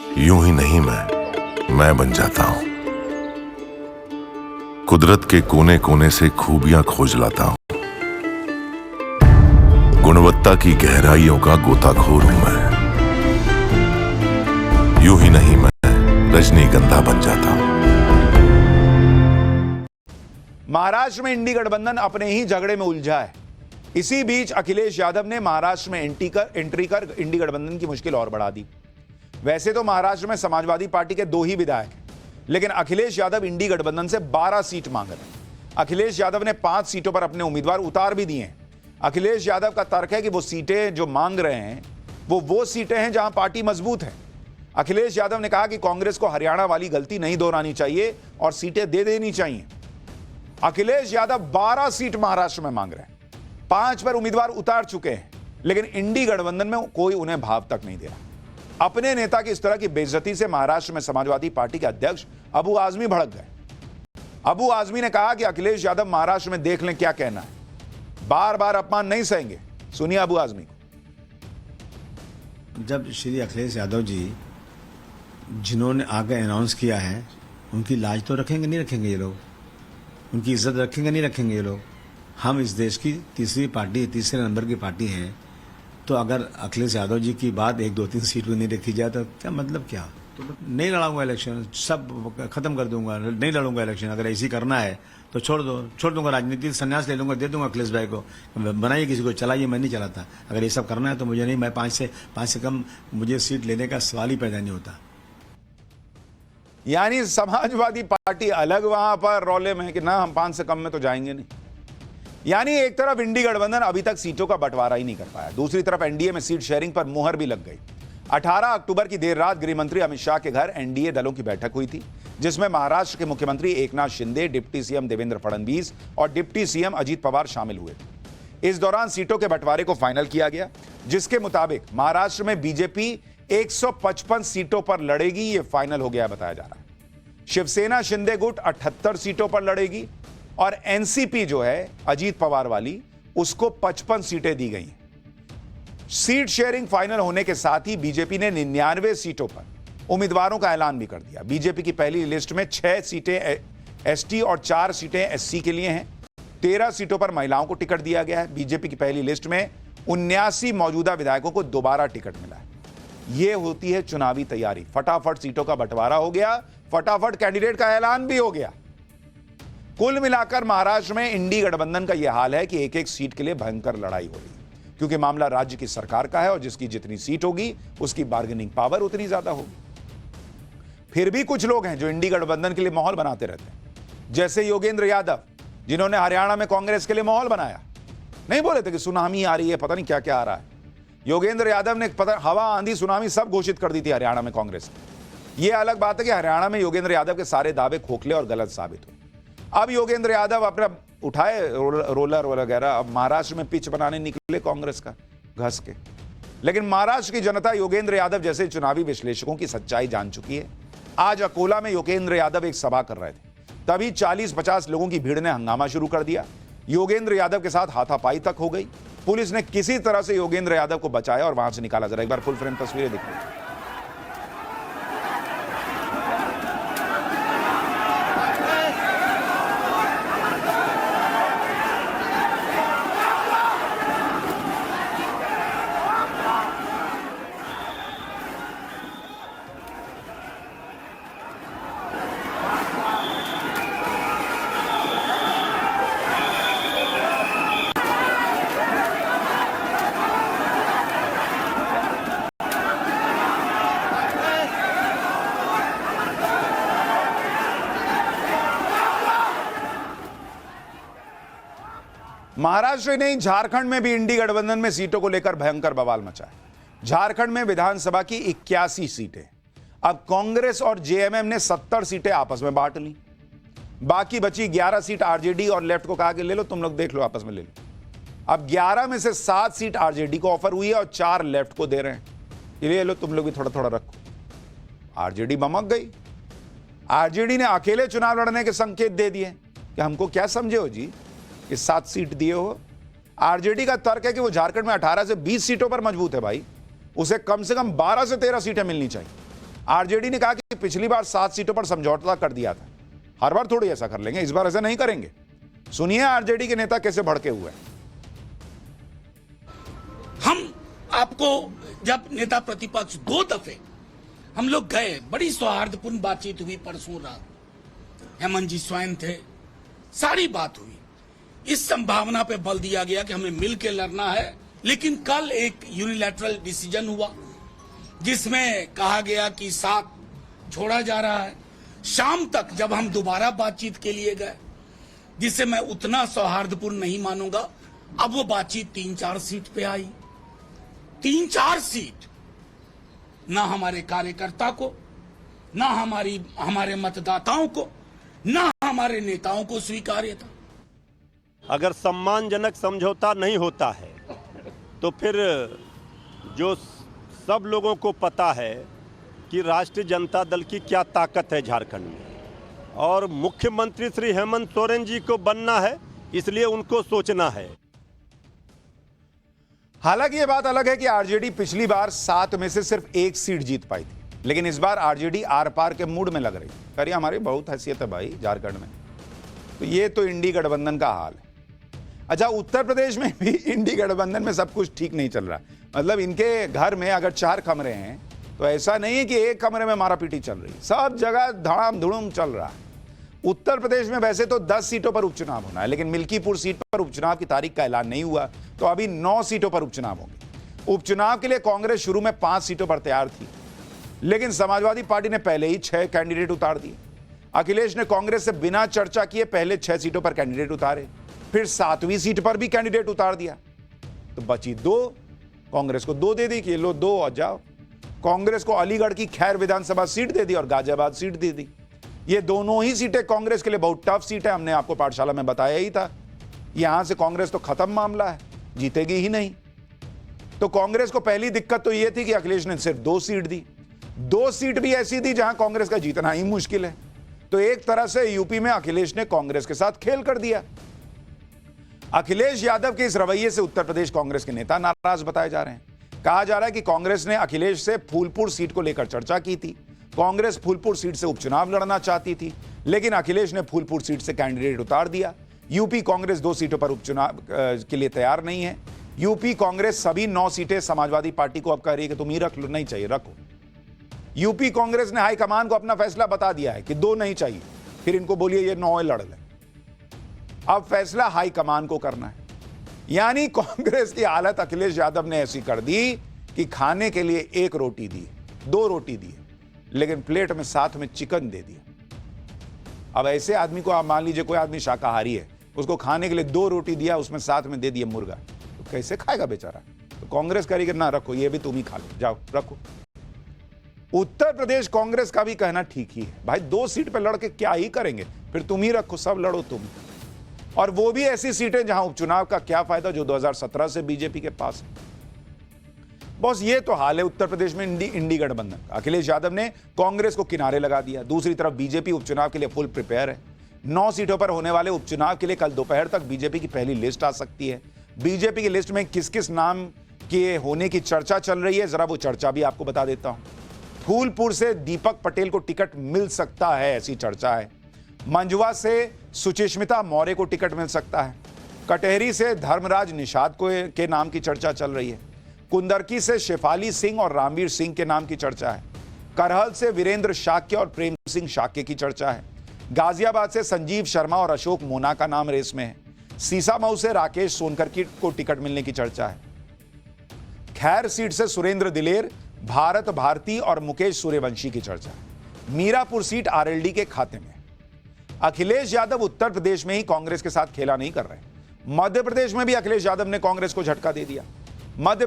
यूं ही नहीं मैं बन जाता हूं। कुदरत के कोने कोने से खूबियां खोज लाता हूं। गुणवत्ता की गहराइयों का गोताखोर हूं मैं। यूं ही नहीं मैं रजनीगंधा बन जाता हूं। महाराष्ट्र में इंडी गठबंधन अपने ही झगड़े में उलझा है। इसी बीच अखिलेश यादव ने महाराष्ट्र में एंट्री कर इंडी गठबंधन की मुश्किल और बढ़ा दी। वैसे तो महाराष्ट्र में समाजवादी पार्टी के 2 ही विधायक हैं, लेकिन अखिलेश यादव इंडी गठबंधन से 12 सीट मांग रहे हैं। अखिलेश यादव ने 5 सीटों पर अपने उम्मीदवार उतार भी दिए हैं। अखिलेश यादव का तर्क है कि वो सीटें जो मांग रहे हैं वो सीटें हैं जहां पार्टी मजबूत है। अखिलेश यादव ने कहा कि कांग्रेस को हरियाणा वाली गलती नहीं दोहरानी चाहिए और सीटें दे देनी चाहिए। अखिलेश यादव 12 सीट महाराष्ट्र में मांग रहे हैं, 5 पर उम्मीदवार उतार चुके हैं, लेकिन इंडी गठबंधन में कोई उन्हें भाव तक नहीं दे रहा। अपने नेता की इस तरह की बेइज्जती से महाराष्ट्र में समाजवादी पार्टी के अध्यक्ष अबू आजमी भड़क गए। अबू आजमी ने कहा कि अखिलेश यादव महाराष्ट्र में देख लें क्या कहना है, बार बार अपमान नहीं सहेंगे। सुनिए अबू आजमी को। जब श्री अखिलेश यादव जी जिन्होंने आगे अनाउंस किया है, उनकी लाज तो रखेंगे नहीं रखेंगे ये लोग, उनकी इज्जत रखेंगे नहीं रखेंगे ये लोग। हम इस देश की तीसरे नंबर की पार्टी हैं, तो अगर अखिलेश यादव जी की बात 1, 2, 3 सीट पर नहीं रखी जाए तो क्या मतलब क्या? तो नहीं लड़ाऊंगा इलेक्शन, सब खत्म कर दूंगा, नहीं लड़ूंगा इलेक्शन। अगर ऐसी करना है तो छोड़ दूंगा, राजनीति संन्यास ले लूंगा, दे दूंगा अखिलेश भाई को, बनाइए किसी को, चलाइए, मैं नहीं चलाता। अगर ये सब करना है तो मुझे नहीं, मैं 5 से कम मुझे सीट लेने का सवाल ही पैदा नहीं होता। यानी समाजवादी पार्टी अलग वहां पर रौले में है कि ना हम 5 से कम में तो जाएंगे नहीं। यानी एक तरफ इंडी गठबंधन अभी तक सीटों का बंटवारा ही नहीं कर पाया, दूसरी तरफ एनडीए में सीट शेयरिंग पर मुहर भी लग गई। 18 अक्टूबर की देर रात गृहमंत्री अमित शाह के घर एनडीए दलों की बैठक हुई थी, जिसमें महाराष्ट्र के मुख्यमंत्री एकनाथ शिंदे, डिप्टी सीएम देवेंद्र फडणवीस और डिप्टी सीएम अजीत पवार शामिल हुए थे। इस दौरान सीटों के बंटवारे को फाइनल किया गया, जिसके मुताबिक महाराष्ट्र में बीजेपी 155 सीटों पर लड़ेगी, यह फाइनल हो गया बताया जा रहा है। शिवसेना शिंदे गुट 78 सीटों पर लड़ेगी और एनसीपी जो है अजीत पवार वाली, उसको 55 सीटें दी गई हैं। सीट शेयरिंग फाइनल होने के साथ ही बीजेपी ने 99 सीटों पर उम्मीदवारों का ऐलान भी कर दिया। बीजेपी की पहली लिस्ट में 6 सीटें एसटी और 4 सीटें एससी के लिए हैं। 13 सीटों पर महिलाओं को टिकट दिया गया है। बीजेपी की पहली लिस्ट में 79 मौजूदा विधायकों को दोबारा टिकट मिला है। यह होती है चुनावी तैयारी। फटाफट सीटों का बंटवारा हो गया, फटाफट कैंडिडेट का ऐलान भी हो गया। कुल मिलाकर महाराष्ट्र में इंडी गठबंधन का यह हाल है कि एक-एक सीट के लिए भयंकर लड़ाई हो रही है, क्योंकि मामला राज्य की सरकार का है और जिसकी जितनी सीट होगी उसकी बार्गेनिंग पावर उतनी ज्यादा होगी। फिर भी कुछ लोग हैं जो इंडी गठबंधन के लिए माहौल बनाते रहते हैं, जैसे योगेंद्र यादव, जिन्होंने हरियाणा में कांग्रेस के लिए माहौल बनाया। नहीं बोले थे कि सुनामी आ रही है, पता नहीं क्या क्या आ रहा है। योगेंद्र यादव ने हवा, आंधी, सुनामी सब घोषित कर दी थी हरियाणा में कांग्रेस ने। यह अलग बात है कि हरियाणा में योगेंद्र यादव के सारे दावे खोखले और गलत साबित हुए। अब योगेंद्र यादव अपना उठाए रोलर वगैरह, अब महाराष्ट्र में पिच बनाने निकले कांग्रेस का घस के। लेकिन महाराष्ट्र की जनता योगेंद्र यादव जैसे चुनावी विश्लेषकों की सच्चाई जान चुकी है। आज अकोला में योगेंद्र यादव एक सभा कर रहे थे, तभी 40-50 लोगों की भीड़ ने हंगामा शुरू कर दिया। योगेंद्र यादव के साथ हाथापाई तक हो गई। पुलिस ने किसी तरह से योगेंद्र यादव को बचाया और वहां से निकाला। जरा एक बार फुल फ्रेम तस्वीरें दिखाई। महाराष्ट्र नहीं, झारखंड में भी इंडी गठबंधन में सीटों को लेकर भयंकर बवाल मचा है। झारखंड में विधानसभा की 81 सीटें, अब कांग्रेस और जेएमएम ने 70 सीटें आपस में बांट ली। बाकी बची 11 सीट आरजेडी और लेफ्ट को कहा कि ले लो, तुम लोग देख लो, आपस में ले लो। अब 11 में से 7 सीट आरजेडी को ऑफर हुई है और 4 लेफ्ट को दे रहे हैं, ये लो तुम लोग भी थोड़ा थोड़ा रखो। आरजेडी बमक गई। आरजेडी ने अकेले चुनाव लड़ने के संकेत दे दिए कि हमको क्या समझे हो जी कि 7 सीट दिए हो। आरजेडी का तर्क है कि वो झारखंड में 18 से 20 सीटों पर मजबूत है भाई, उसे कम से कम 12 से 13 सीटें मिलनी चाहिए। आरजेडी ने कहा कि पिछली बार 7 सीटों पर समझौता कर दिया था, हर बार थोड़ी ऐसा कर लेंगे, इस बार ऐसा नहीं करेंगे। सुनिए आरजेडी के नेता कैसे भड़के हुए हैं। हम आपको जब नेता प्रतिपक्ष 2 दफे हम लोग गए, बड़ी सौहार्दपूर्ण बातचीत हुई परसों रात, हेमंत जी स्वयं थे, सारी बात हुई। इस संभावना पे बल दिया गया कि हमें मिल के लड़ना है, लेकिन कल एक यूनिलैटरल डिसीजन हुआ जिसमें कहा गया कि साथ छोड़ा जा रहा है। शाम तक जब हम दोबारा बातचीत के लिए गए, जिसे मैं उतना सौहार्दपूर्ण नहीं मानूंगा, अब वो बातचीत 3-4 सीट पे आई। 3-4 सीट ना हमारे कार्यकर्ता को, ना हमारे मतदाताओं को, ना हमारे नेताओं को स्वीकार्य था। अगर सम्मानजनक समझौता नहीं होता है तो फिर जो सब लोगों को पता है कि राष्ट्रीय जनता दल की क्या ताकत है झारखंड में, और मुख्यमंत्री श्री हेमंत सोरेन जी को बनना है, इसलिए उनको सोचना है। हालांकि यह बात अलग है कि आरजेडी पिछली बार 7 में से सिर्फ 1 सीट जीत पाई थी, लेकिन इस बार आरजेडी आर पार के मूड में लग रही है। करिए हमारी बहुत हैसियत है भाई झारखंड में, तो ये तो इंडी गठबंधन का हाल है। अच्छा, उत्तर प्रदेश में भी इंडी गठबंधन में सब कुछ ठीक नहीं चल रहा। मतलब इनके घर में अगर 4 कमरे हैं तो ऐसा नहीं है कि एक कमरे में मारापीटी चल रही है, सब जगह धड़ाम धुड़ुम चल रहा है। उत्तर प्रदेश में वैसे तो 10 सीटों पर उपचुनाव होना है, लेकिन मिल्कीपुर सीट पर उपचुनाव की तारीख का ऐलान नहीं हुआ, तो अभी 9 सीटों पर उपचुनाव होंगे। उपचुनाव के लिए कांग्रेस शुरू में 5 सीटों पर तैयार थी, लेकिन समाजवादी पार्टी ने पहले ही 6 कैंडिडेट उतार दिए। अखिलेश ने कांग्रेस से बिना चर्चा किए पहले 6 सीटों पर कैंडिडेट उतारे, फिर 7वीं सीट पर भी कैंडिडेट उतार दिया, तो बची 2। कांग्रेस को 2 दे दी कि लो 2 और जाओ। कांग्रेस को अलीगढ़ की खैर विधानसभा सीट दे दी और गाजियाबाद सीट दे दी। ये दोनों ही सीटें कांग्रेस के लिए बहुत टफ सीट है, हमने आपको पाठशाला में बताया ही था। यहां से कांग्रेस तो खत्म मामला है, जीतेगी ही नहीं। तो कांग्रेस को पहली दिक्कत तो यह थी कि अखिलेश ने सिर्फ 2 सीट दी। 2 सीट भी ऐसी थी जहां कांग्रेस का जीतना ही मुश्किल है। तो एक तरह से यूपी में अखिलेश ने कांग्रेस के साथ खेल कर दिया। अखिलेश यादव के इस रवैये से उत्तर प्रदेश कांग्रेस के नेता नाराज बताए जा रहे हैं। कहा जा रहा है कि कांग्रेस ने अखिलेश से फूलपुर सीट को लेकर चर्चा की थी। कांग्रेस फूलपुर सीट से उपचुनाव लड़ना चाहती थी, लेकिन अखिलेश ने फूलपुर सीट से कैंडिडेट उतार दिया। यूपी कांग्रेस 2 सीटों पर उपचुनाव के लिए तैयार नहीं है। यूपी कांग्रेस सभी 9 सीटें समाजवादी पार्टी को अब कह रही है कि तुम ही रख लो, नहीं चाहिए रखो। यूपी कांग्रेस ने हाईकमान को अपना फैसला बता दिया है कि 2 नहीं चाहिए, फिर इनको बोलिए ये 9 लड़ लें। अब फैसला हाईकमान को करना है। यानी कांग्रेस की हालत अखिलेश यादव ने ऐसी कर दी कि खाने के लिए 1 रोटी दी, 2 रोटी दी, लेकिन प्लेट में साथ में चिकन दे दिया। अब ऐसे आदमी को आप मान लीजिए कोई आदमी शाकाहारी है, उसको खाने के लिए 2 रोटी दिया, उसमें साथ में दे दिया मुर्गा, तो कैसे खाएगा बेचारा। तो कांग्रेस कहेगी ना रखो, ये भी तुम ही खा लो, जाओ रखो। उत्तर प्रदेश कांग्रेस का भी कहना ठीक ही है, भाई 2 सीट पर लड़के क्या ही करेंगे, फिर तुम ही रखो, सब लड़ो तुम। और वो भी ऐसी सीटें जहां उपचुनाव का क्या फायदा जो 2017 से बीजेपी के पास है। बॉस ये तो हाल है उत्तर प्रदेश में इंडी गठबंधन का। अखिलेश यादव ने कांग्रेस को किनारे लगा दिया, दूसरी तरफ बीजेपी उपचुनाव के लिए फुल प्रिपेयर है। 9 सीटों पर होने वाले उपचुनाव के लिए कल दोपहर तक बीजेपी की पहली लिस्ट आ सकती है। बीजेपी की लिस्ट में किस किस नाम के होने की चर्चा चल रही है, जरा वो चर्चा भी आपको बता देता हूं। फूलपुर से दीपक पटेल को टिकट मिल सकता है, ऐसी चर्चा है। मंझवा से सुचिस्मिता मौर्य को टिकट मिल सकता है। कटहरी से धर्मराज निषाद के नाम की चर्चा चल रही है। कुंदरकी से शेफाली सिंह और रामवीर सिंह के नाम की चर्चा है। करहल से वीरेंद्र शाक्य और प्रेम सिंह शाक्य की चर्चा है। गाजियाबाद से संजीव शर्मा और अशोक मोना का नाम रेस में है। सीसामऊ से राकेश सोनकर को टिकट मिलने की चर्चा है। खैर सीट से सुरेंद्र दिलेर, भारत भारती और मुकेश सूर्यवंशी की चर्चा है। मीरापुर सीट आरएलडी के खाते में। अखिलेश यादव उत्तर प्रदेश में ही कांग्रेस के साथ खेला नहीं कर रहे। मध्य प्रदेश में भी अखिलेश यादव ने कांग्रेस को झटका दे दिया। मध्य